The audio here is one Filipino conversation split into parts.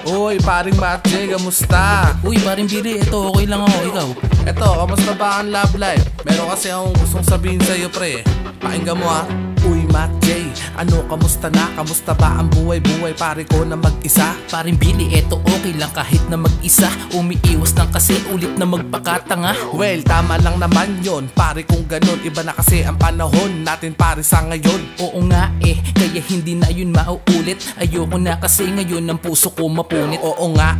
Uy, paring Matje, kamusta? Uy, paring Biri, eto okay lang ako, ikaw? Eto, kamusta ba ang love life? Meron kasi akong gustong sabihin sa'yo, pre. Pakinggan mo ha. Uy, Matje, ano, kamusta na? Kamusta ba ang buhay-buhay, pare ko na mag-isa? Paring Biri, eto okay lang kahit na mag-isa. Umiiwas lang kasi ulit na magpakatanga. Well, tama lang naman yon, pare kung ganun. Iba na kasi ang panahon natin, pare, sa ngayon. Oo nga kaya hindi na yun mauulit. Ayoko na kasi ngayon ang puso ko mapunit. Oo nga,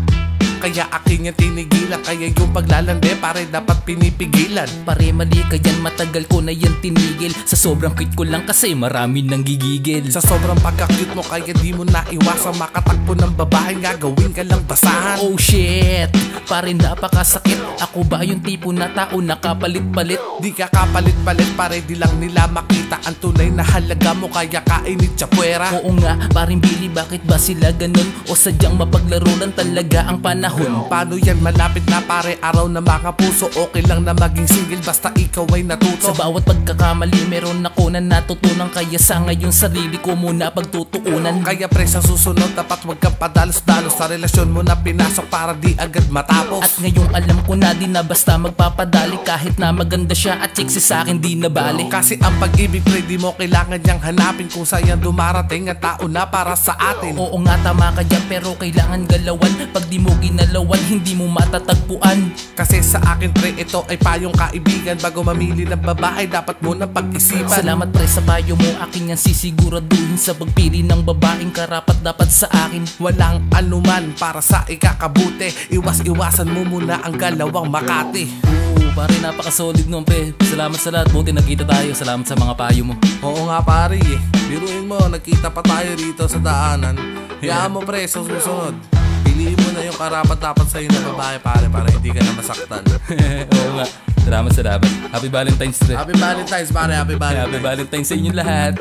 kaya akin yung tinigilan. Kaya yung paglalande, pare, dapat pinipigilan. Pare, mali ka yan, matagal ko na yan tinigil. Sa sobrang cute ko lang kasi marami nang gigigil. Sa sobrang pagka-cute mo, kaya di mo naiwasan makatakbo ng babae, gagawin ka lang basahan. Oh shit, pare, napakasakit. Ako ba yung tipo na tao na kapalit-palit? Di ka kapalit-palit, pare, di lang nila makita ang tunay na halaga mo, kaya kainit sa puwera. Oo nga, paring Billy, bakit ba sila ganun? O sadyang mapaglaro lang talaga ang panahon? Paano yan, malapit na, pare, araw na mga puso. Okay lang na maging single basta ikaw ay natuto. Sa bawat pagkakamali meron ako na natutunan. Kaya sa ngayon sarili ko muna pagtutuunan. Kaya pre, sa susunod dapat wag kang padalos-dalos sa relasyon mo na pinasok para di agad matapos. At ngayong alam ko na di na basta magpapadali. Kahit na maganda siya at sexy sa akin di na bali. Kasi ang pag-ibig, pre, di mo kailangan niyang hanapin kung saan dumarating ang tao na para sa atin. Oo nga, tama ka dyan, pero kailangan galawan. Pag di mo ginalawan, hindi mo matatagpuan. Kasi sa akin, pre, ito ay payong kaibigan. Bago mamili ng babae, dapat mo na pag-isipan. Salamat pre sa payo mo, akin yan sisiguraduhin. Sa pagpili ng babaeng karapat dapat sa akin. Walang anuman para sa ikakabuti. Iwas-iwasan mo muna ang galawang Makati. Pare, napaka-solid nun pre. Salamat sa lahat, buti nagkita tayo. Salamat sa mga payo mo. Oo nga pare, biruin mo, nagkita pa tayo rito sa daanan. Hayaan mo pre, sa susunod piliin mo na yung karapat-dapat sa'yo na babae, pare, para hindi ka na masaktan. Oo nga, salamat. Happy Valentine's Day. Happy Valentine's, pare, happy Valentine's. Happy Valentine's sa inyo lahat.